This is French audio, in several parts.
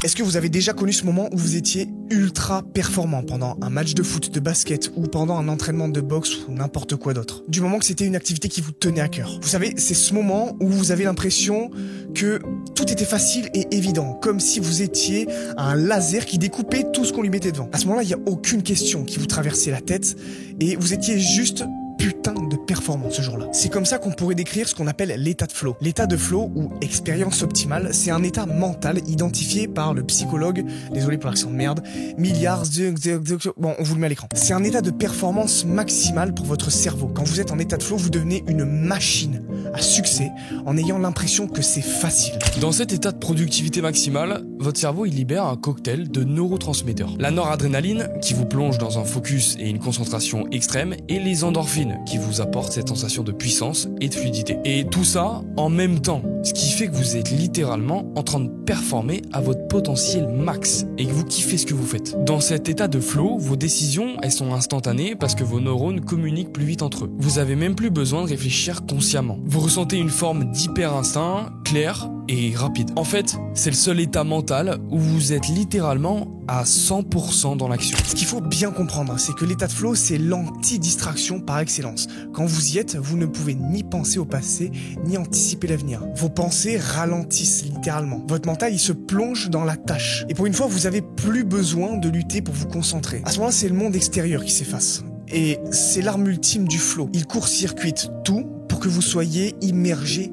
Est-ce que vous avez déjà connu ce moment où vous étiez ultra performant pendant un match de foot, de basket ou pendant un entraînement de boxe ou n'importe quoi d'autre? Du moment que c'était une activité qui vous tenait à cœur. Vous savez, c'est ce moment où vous avez l'impression que tout était facile et évident, comme si vous étiez un laser qui découpait tout ce qu'on lui mettait devant. À ce moment-là, il n'y a aucune question qui vous traversait la tête et vous étiez juste putain de performance ce jour-là. C'est comme ça qu'on pourrait décrire ce qu'on appelle l'état de flow. L'état de flow ou expérience optimale, c'est un état mental identifié par le psychologue, désolé pour l'accent de merde, bon, on vous le met à l'écran. C'est un état de performance maximale pour votre cerveau. Quand vous êtes en état de flow, vous devenez une machine à succès en ayant l'impression que c'est facile. Dans cet état de productivité maximale, votre cerveau il libère un cocktail de neurotransmetteurs. La noradrénaline qui vous plonge dans un focus et une concentration extrême et les endorphines qui vous apportent cette sensation de puissance et de fluidité. Et tout ça en même temps, ce qui fait que vous êtes littéralement en train de performer à votre potentiel max et que vous kiffez ce que vous faites. Dans cet état de flow, vos décisions elles sont instantanées parce que vos neurones communiquent plus vite entre eux. Vous avez même plus besoin de réfléchir consciemment. Vous ressentez une forme d'hyper instinct clair et rapide. En fait, c'est le seul état mental où vous êtes littéralement à 100% dans l'action. Ce qu'il faut bien comprendre, c'est que l'état de flow, c'est l'anti-distraction par excellence. Quand vous y êtes, vous ne pouvez ni penser au passé, ni anticiper l'avenir. Vos pensées ralentissent littéralement. Votre mental, il se plonge dans la tâche. Et pour une fois, vous avez plus besoin de lutter pour vous concentrer. À ce moment-là, c'est le monde extérieur qui s'efface. Et c'est l'arme ultime du flow. Il court-circuite tout pour que vous soyez immergé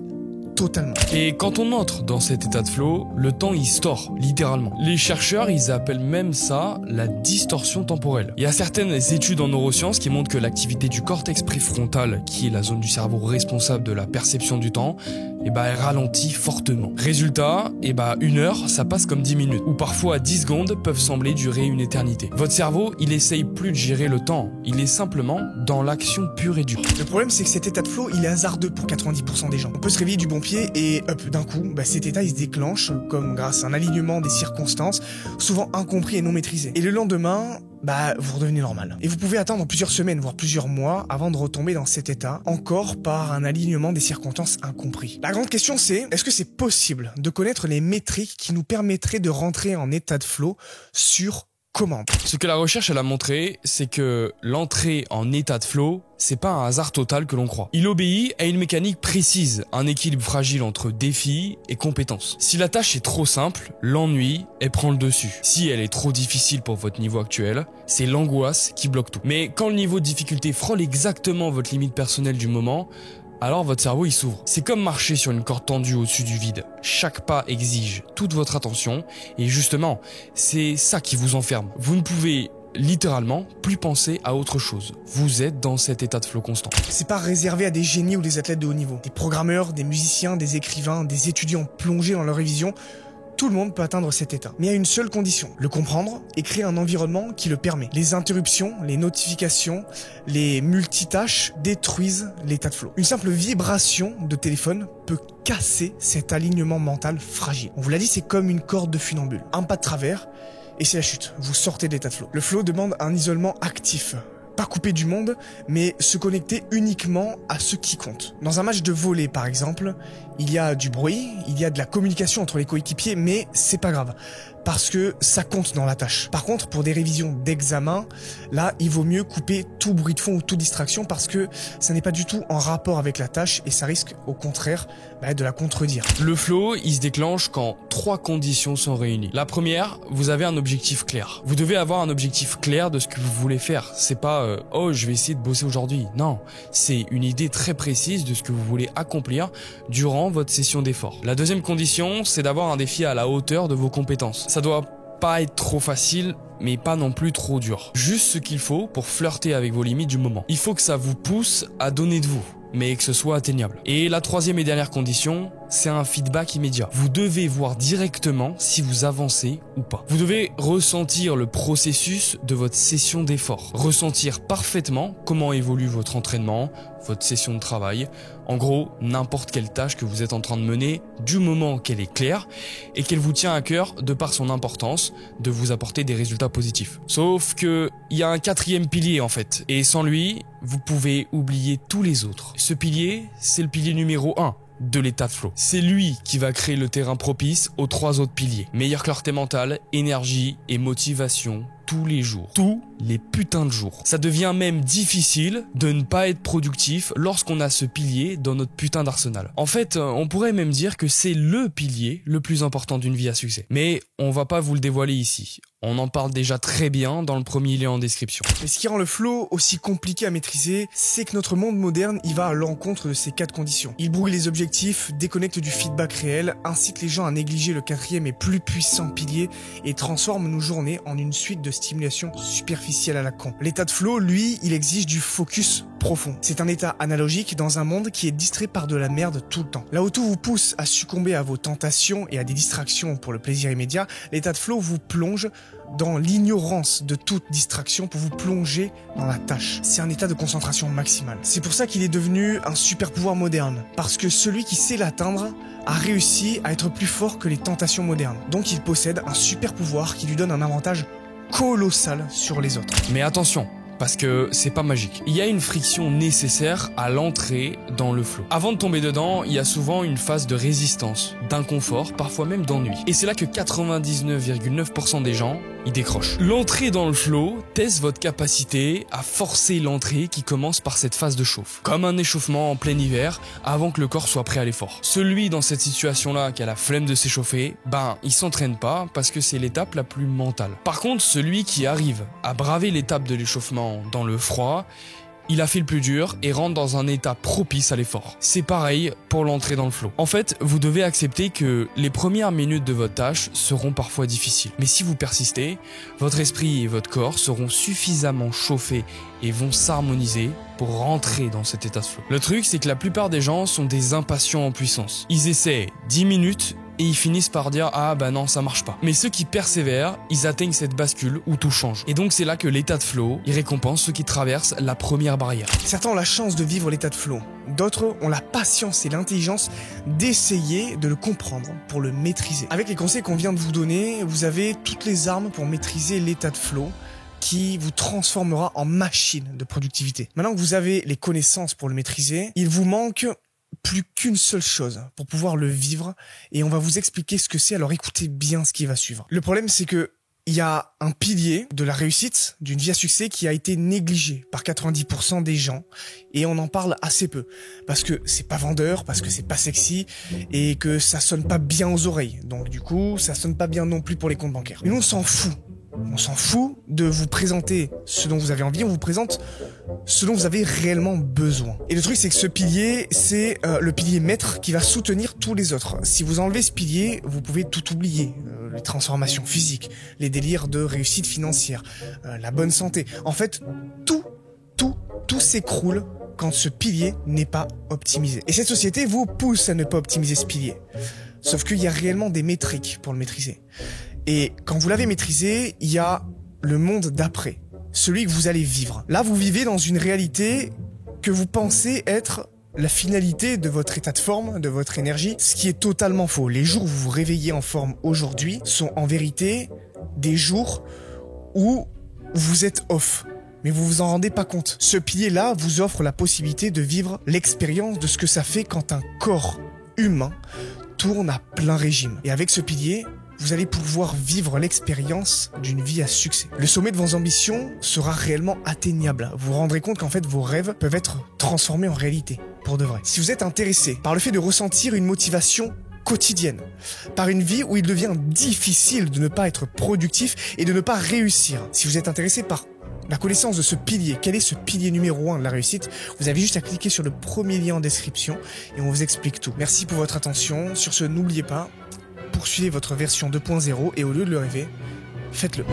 totalement. Et quand on entre dans cet état de flow, le temps il se tord, littéralement. Les chercheurs, ils appellent même ça la distorsion temporelle. Il y a certaines études en neurosciences qui montrent que l'activité du cortex préfrontal, qui est la zone du cerveau responsable de la perception du temps, elle ralentit fortement. Résultat, 1 heure, ça passe comme 10 minutes. Ou parfois 10 secondes peuvent sembler durer une éternité. Votre cerveau, il essaye plus de gérer le temps. Il est simplement dans l'action pure et dure. Le problème, c'est que cet état de flow, il est hasardeux pour 90% des gens. On peut se réveiller du bon pied et hop, d'un coup, cet état, il se déclenche comme grâce à un alignement des circonstances, souvent incompris et non maîtrisé. Et le lendemain, vous redevenez normal. Et vous pouvez attendre plusieurs semaines, voire plusieurs mois, avant de retomber dans cet état, encore par un alignement des circonstances incompris. La grande question c'est, est-ce que c'est possible de connaître les métriques qui nous permettraient de rentrer en état de flow sur commande? Ce que la recherche elle a montré, c'est que l'entrée en état de flow, c'est pas un hasard total que l'on croit. Il obéit à une mécanique précise, un équilibre fragile entre défi et compétence. Si la tâche est trop simple, l'ennui, elle prend le dessus. Si elle est trop difficile pour votre niveau actuel, c'est l'angoisse qui bloque tout. Mais quand le niveau de difficulté frôle exactement votre limite personnelle du moment, alors votre cerveau il s'ouvre. C'est comme marcher sur une corde tendue au-dessus du vide. Chaque pas exige toute votre attention et justement, c'est ça qui vous enferme. Vous ne pouvez littéralement plus penser à autre chose. Vous êtes dans cet état de flow constant. C'est pas réservé à des génies ou des athlètes de haut niveau. Des programmeurs, des musiciens, des écrivains, des étudiants plongés dans leur révision. Tout le monde peut atteindre cet état. Mais à une seule condition, le comprendre et créer un environnement qui le permet. Les interruptions, les notifications, les multitâches détruisent l'état de flow. Une simple vibration de téléphone peut casser cet alignement mental fragile. On vous l'a dit, c'est comme une corde de funambule. Un pas de travers et c'est la chute. Vous sortez de l'état de flow. Le flow demande un isolement actif. Pas couper du monde, mais se connecter uniquement à ce qui compte. Dans un match de volley, par exemple, il y a du bruit, il y a de la communication entre les coéquipiers, mais c'est pas grave, parce que ça compte dans la tâche. Par contre, pour des révisions d'examen, là, il vaut mieux couper tout bruit de fond ou toute distraction, parce que ça n'est pas du tout en rapport avec la tâche, et ça risque, au contraire, de la contredire. Le flow, il se déclenche quand 3 conditions sont réunies. La première, vous avez un objectif clair. Vous devez avoir un objectif clair de ce que vous voulez faire. C'est pas oh, je vais essayer de bosser aujourd'hui. Non, c'est une idée très précise de ce que vous voulez accomplir durant votre session d'effort. La deuxième condition, c'est d'avoir un défi à la hauteur de vos compétences. Ça doit pas être trop facile, mais pas non plus trop dur. Juste ce qu'il faut pour flirter avec vos limites du moment. Il faut que ça vous pousse à donner de vous, mais que ce soit atteignable. Et la troisième et dernière condition, c'est un feedback immédiat. Vous devez voir directement si vous avancez ou pas. Vous devez ressentir le processus de votre session d'effort. Ressentir parfaitement comment évolue votre entraînement, votre session de travail. En gros, n'importe quelle tâche que vous êtes en train de mener du moment qu'elle est claire et qu'elle vous tient à cœur de par son importance de vous apporter des résultats positifs. Sauf que il y a un 4e pilier en fait. Et sans lui, vous pouvez oublier tous les autres. Ce pilier, c'est le pilier numéro 1. de l'état de flow. C'est lui qui va créer le terrain propice aux 3 autres piliers. Meilleure clarté mentale, énergie et motivation tous les jours. Tous les putains de jours. Ça devient même difficile de ne pas être productif lorsqu'on a ce pilier dans notre putain d'arsenal. En fait, on pourrait même dire que c'est le pilier le plus important d'une vie à succès. Mais on va pas vous le dévoiler ici. On en parle déjà très bien dans le premier lien en description. Et ce qui rend le flow aussi compliqué à maîtriser, c'est que notre monde moderne, il va à l'encontre de ces 4 conditions. Il brouille les objectifs, déconnecte du feedback réel, incite les gens à négliger le 4e et plus puissant pilier et transforme nos journées en une suite de stimulation superficielle à la con. L'état de flow, lui, il exige du focus profond. C'est un état analogique dans un monde qui est distrait par de la merde tout le temps. Là où tout vous pousse à succomber à vos tentations et à des distractions pour le plaisir immédiat, l'état de flow vous plonge dans l'ignorance de toute distraction pour vous plonger dans la tâche. C'est un état de concentration maximale. C'est pour ça qu'il est devenu un super pouvoir moderne. Parce que celui qui sait l'atteindre a réussi à être plus fort que les tentations modernes. Donc il possède un super pouvoir qui lui donne un avantage colossal sur les autres. Mais attention, parce que c'est pas magique. Il y a une friction nécessaire à l'entrée dans le flow. Avant de tomber dedans, il y a souvent une phase de résistance, d'inconfort, parfois même d'ennui. Et c'est là que 99,9% des gens y décrochent. L'entrée dans le flow teste votre capacité à forcer l'entrée qui commence par cette phase de chauffe. Comme un échauffement en plein hiver avant que le corps soit prêt à l'effort. Celui dans cette situation-là qui a la flemme de s'échauffer, il s'entraîne pas parce que c'est l'étape la plus mentale. Par contre, celui qui arrive à braver l'étape de l'échauffement dans le froid, il a fait le plus dur et rentre dans un état propice à l'effort. C'est pareil pour l'entrée dans le flow. En fait, vous devez accepter que les premières minutes de votre tâche seront parfois difficiles. Mais si vous persistez, votre esprit et votre corps seront suffisamment chauffés et vont s'harmoniser pour rentrer dans cet état de flow. Le truc, c'est que la plupart des gens sont des impatients en puissance. Ils essaient 10 minutes et ils finissent par dire « Ah bah non, ça marche pas ». Mais ceux qui persévèrent, ils atteignent cette bascule où tout change. Et donc c'est là que l'état de flow, il récompense ceux qui traversent la première barrière. Certains ont la chance de vivre l'état de flow. D'autres ont la patience et l'intelligence d'essayer de le comprendre pour le maîtriser. Avec les conseils qu'on vient de vous donner, vous avez toutes les armes pour maîtriser l'état de flow qui vous transformera en machine de productivité. Maintenant que vous avez les connaissances pour le maîtriser, il vous manque plus qu'une seule chose pour pouvoir le vivre et on va vous expliquer ce que c'est, alors écoutez bien ce qui va suivre. Le problème, c'est que il y a un pilier de la réussite d'une vie à succès qui a été négligé par 90% des gens et on en parle assez peu parce que c'est pas vendeur, parce que c'est pas sexy et que ça sonne pas bien aux oreilles. Donc du coup, ça sonne pas bien non plus pour les comptes bancaires. Mais nous, on s'en fout. On s'en fout de vous présenter ce dont vous avez envie, on vous présente ce dont vous avez réellement besoin. Et le truc, c'est que ce pilier, c'est le pilier maître qui va soutenir tous les autres. Si vous enlevez ce pilier, vous pouvez tout oublier. Les transformations physiques, les délires de réussite financière, la bonne santé. En fait, tout s'écroule quand ce pilier n'est pas optimisé. Et cette société vous pousse à ne pas optimiser ce pilier. Sauf qu'il y a réellement des métriques pour le maîtriser. Et quand vous l'avez maîtrisé, il y a le monde d'après, celui que vous allez vivre. Là, vous vivez dans une réalité que vous pensez être la finalité de votre état de forme, de votre énergie, ce qui est totalement faux. Les jours où vous vous réveillez en forme aujourd'hui sont en vérité des jours où vous êtes off. Mais vous vous en rendez pas compte. Ce pilier-là vous offre la possibilité de vivre l'expérience de ce que ça fait quand un corps humain tourne à plein régime. Et avec ce pilier, vous allez pouvoir vivre l'expérience d'une vie à succès. Le sommet de vos ambitions sera réellement atteignable. Vous vous rendrez compte qu'en fait, vos rêves peuvent être transformés en réalité, pour de vrai. Si vous êtes intéressé par le fait de ressentir une motivation quotidienne, par une vie où il devient difficile de ne pas être productif et de ne pas réussir, si vous êtes intéressé par la connaissance de ce pilier, quel est ce pilier numéro 1 de la réussite, vous avez juste à cliquer sur le premier lien en description et on vous explique tout. Merci pour votre attention. Sur ce, n'oubliez pas, poursuivez votre version 2.0 et au lieu de le rêver, faites-le.